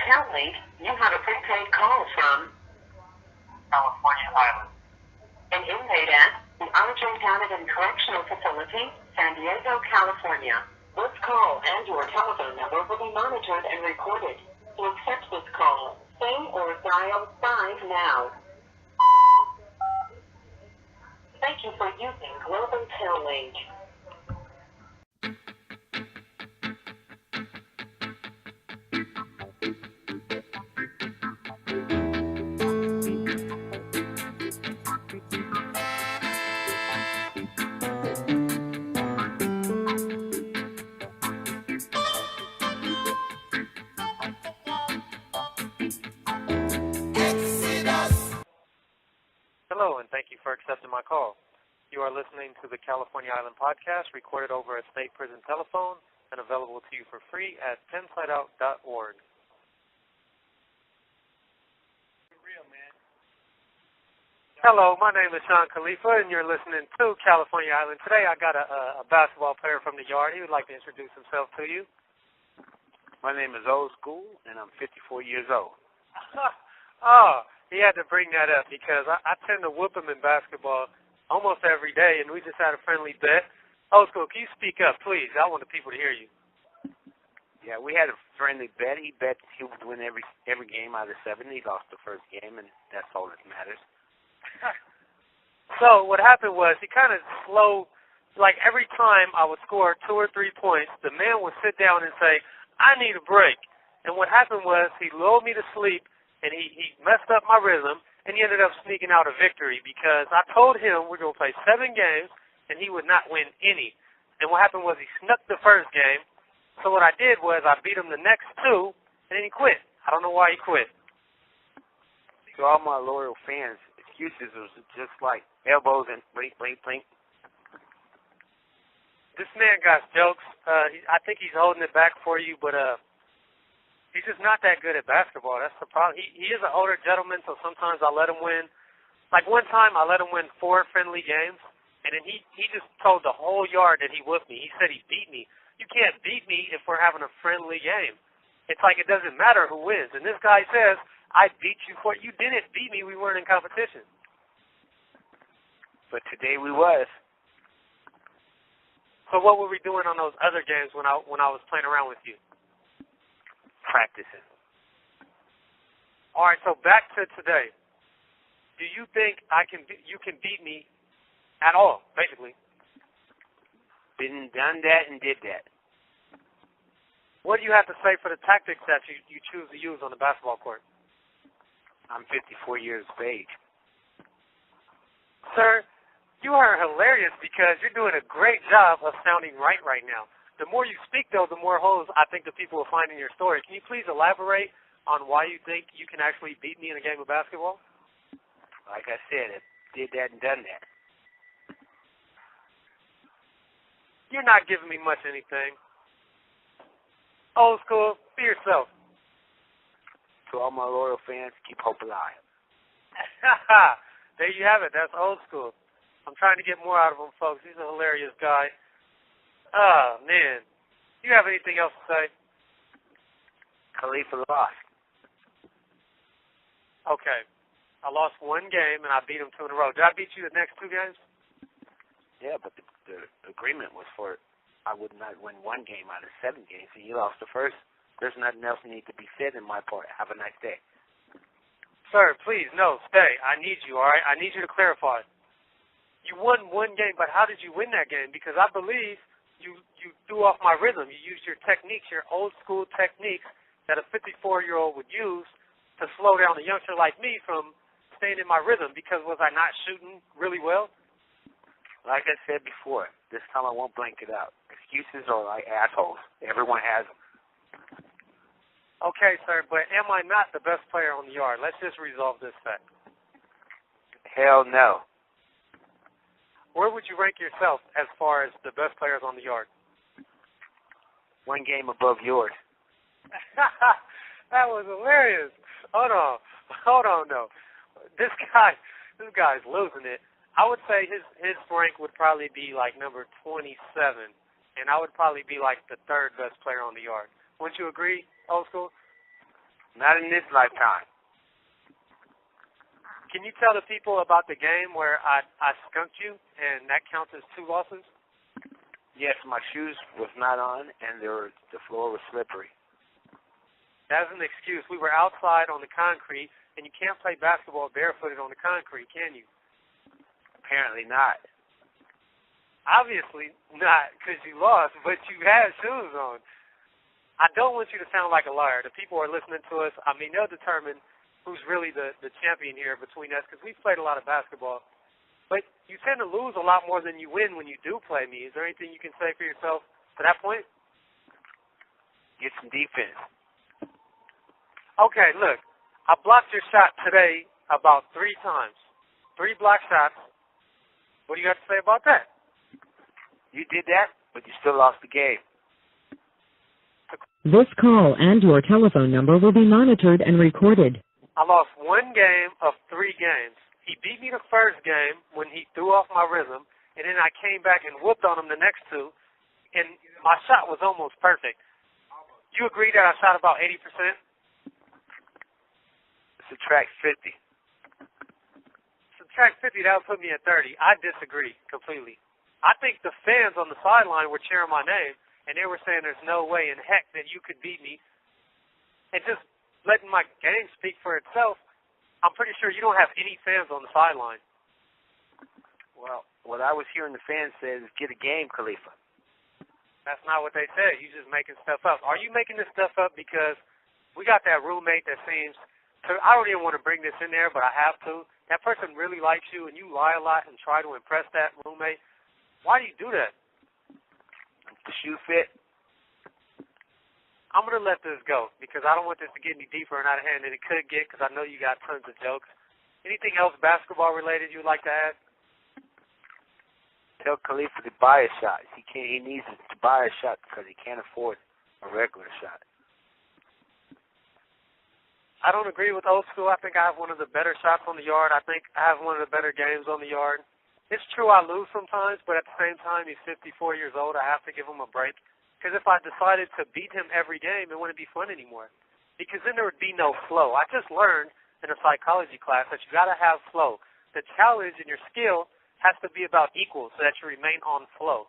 Townlink, you have a prepaid call from California Island. An inmate at the Argent Hannigan Correctional Facility, San Diego, California. This call and your telephone number will be monitored and recorded. To accept this call, say or dial 5 now. Thank you for using Global Townlink. Hello, and thank you for accepting my call. You are listening to the California Island podcast, recorded over a state prison telephone and available to you for free at pensideout.org. Hello, my name is Sean Khalifa, and you're listening to California Island. Today I got a basketball player from the yard. He would like to introduce himself to you. My name is Old School, and I'm 54 years old. Oh, he had to bring that up because I tend to whoop him in basketball almost every day, and we just had a friendly bet. Old School, can you speak up, please? I want the people to hear you. Yeah, we had a friendly bet. He bet he would win every game out of 7. He lost the first game, and that's all that matters. So what happened was he kind of slowed, like every time I would score 2 or 3 points, the man would sit down and say, I need a break. And what happened was he lulled me to sleep, and he messed up my rhythm, and he ended up sneaking out a victory because I told him we're going to play 7 games, and he would not win any. And what happened was he snuck the first game. So what I did was I beat him the next 2, and then he quit. I don't know why he quit. To all my loyal fans, excuses was just like elbows and blink, blink, blink. This man got jokes. I think he's holding it back for you, but he's just not that good at basketball. That's the problem. He is an older gentleman, so sometimes I let him win. Like one time I let him win 4 friendly games, and then he just told the whole yard that he whooped me. He said he beat me. You can't beat me if we're having a friendly game. It's like it doesn't matter who wins. And this guy says, I beat you for it. You didn't beat me. We weren't in competition. But today we was. So what were we doing on those other games when I was playing around with you? Practicing. All right, so back to today. Do you think you can beat me at all, basically? Been done that and did that. What do you have to say for the tactics that you choose to use on the basketball court? I'm 54 years of age. Sir, you are hilarious because you're doing a great job of sounding right now. The more you speak, though, the more holes I think the people will find in your story. Can you please elaborate on why you think you can actually beat me in a game of basketball? Like I said, I did that and done that. You're not giving me much anything. Old School, be yourself. To all my loyal fans, keep hope alive. There you have it. That's Old School. I'm trying to get more out of him, folks. He's a hilarious guy. Oh, man. Do you have anything else to say? Khalifa lost. Okay. I lost 1 game, and I beat him 2 in a row. Did I beat you the next 2 games? Yeah, but the agreement was for I would not win 1 game out of 7 games, and you lost the first. There's nothing else need to be said in my part. Have a nice day. Sir, please, no, stay. I need you, all right? I need you to clarify. You won 1 game, but how did you win that game? Because I believe you threw off my rhythm. You used your techniques, your old school techniques that a 54-year-old would use to slow down a youngster like me from staying in my rhythm. Because was I not shooting really well? Like I said before, this time I won't blank it out. Excuses are like assholes. Everyone has them. Okay, sir, but am I not the best player on the yard? Let's just resolve this fact. Hell no. Where would you rank yourself as far as the best players on the yard? 1 game above yours. That was hilarious. Hold on, no. This guy's losing it. I would say his rank would probably be like number 27, and I would probably be like the 3rd best player on the yard. Wouldn't you agree, Old School? Not in this lifetime. Can you tell the people about the game where I skunked you, and that counts as 2 losses? Yes, my shoes was not on, and the floor was slippery. That's an excuse. We were outside on the concrete, and you can't play basketball barefooted on the concrete, can you? Apparently not. Obviously not, because you lost, but you had shoes on. I don't want you to sound like a liar. The people who are listening to us, I mean, they'll determine who's really the champion here between us, because we've played a lot of basketball. But you tend to lose a lot more than you win when you do play me. Is there anything you can say for yourself to that point? Get some defense. Okay, look, I blocked your shot today about 3 times. 3 block shots. What do you have to say about that? You did that, but you still lost the game. This call and your telephone number will be monitored and recorded. I lost 1 game of 3 games. He beat me the first game when he threw off my rhythm, and then I came back and whooped on him the next 2, and my shot was almost perfect. You agree that I shot about 80%? Subtract 50. Subtract 50, that would put me at 30. I disagree completely. I think the fans on the sideline were cheering my name, and they were saying there's no way in heck that you could beat me. And just letting my game speak for itself, I'm pretty sure you don't have any fans on the sideline. Well, what I was hearing the fans say is get a game, Khalifa. That's not what they said. You're just making stuff up. Are you making this stuff up because we got that roommate that seems to, I don't even want to bring this in there, but I have to. That person really likes you, and you lie a lot and try to impress that roommate. Why do you do that? The shoe fit. I'm going to let this go because I don't want this to get any deeper and out of hand than it could get because I know you got tons of jokes. Anything else basketball related you'd like to add? Tell Khalifa to buy a shot. He needs to buy a shot because he can't afford a regular shot. I don't agree with old school. I think I have one of the better shots on the yard. I think I have one of the better games on the yard. It's true I lose sometimes, but at the same time, he's 54 years old. I have to give him a break. Because if I decided to beat him every game, it wouldn't be fun anymore. Because then there would be no flow. I just learned in a psychology class that you got to have flow. The challenge and your skill has to be about equal so that you remain on flow.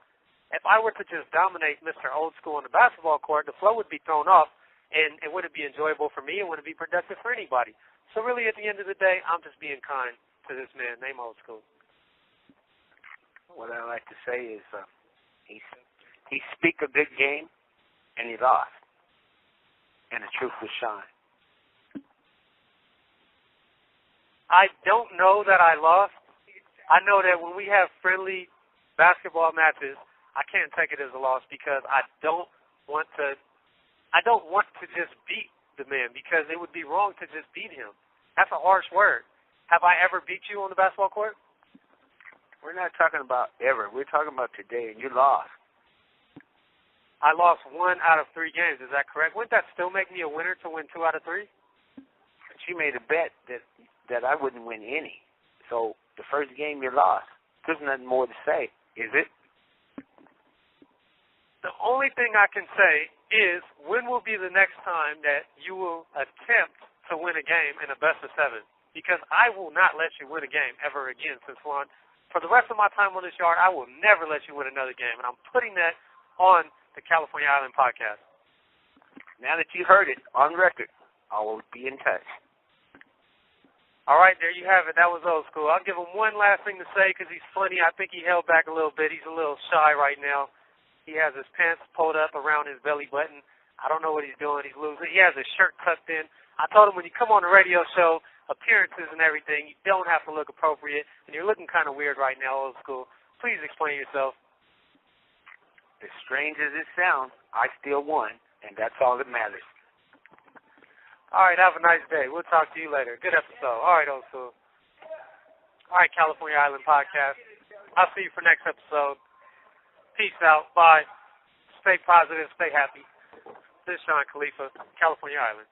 If I were to just dominate Mr. Old School on the basketball court, the flow would be thrown off, and it wouldn't be enjoyable for me. It wouldn't be productive for anybody. So really, at the end of the day, I'm just being kind to this man named Old School. What I like to say is he speak a good game, and he lost. And the truth will shine. I don't know that I lost. I know that when we have friendly basketball matches, I can't take it as a loss because I don't want to just beat the man because it would be wrong to just beat him. That's a harsh word. Have I ever beat you on the basketball court? We're not talking about ever. We're talking about today, and you lost. I lost 1 out of 3 games. Is that correct? Wouldn't that still make me a winner to win 2 out of 3? But you made a bet that I wouldn't win any. So the first game you lost. There's nothing more to say, is it? The only thing I can say is when will be the next time that you will attempt to win a game in a best of 7? Because I will not let you win a game ever again since Juan. For the rest of my time on this yard, I will never let you win another game. And I'm putting that on the California Island podcast. Now that you heard it on record, I will be in touch. All right, there you have it. That was Old School. I'll give him one last thing to say because he's funny. I think he held back a little bit. He's a little shy right now. He has his pants pulled up around his belly button. I don't know what he's doing. He's losing. He has his shirt tucked in. I told him when you come on the radio show, appearances and everything, you don't have to look appropriate, and you're looking kind of weird right now, Old School. Please explain yourself. As strange as it sounds, I still won, and that's all that matters. All right, have a nice day. We'll talk to you later. Good episode. All right, Old School. All right, California Island Podcast. I'll see you for next episode. Peace out. Bye. Stay positive. Stay happy. This is Sean Khalifa, California Island.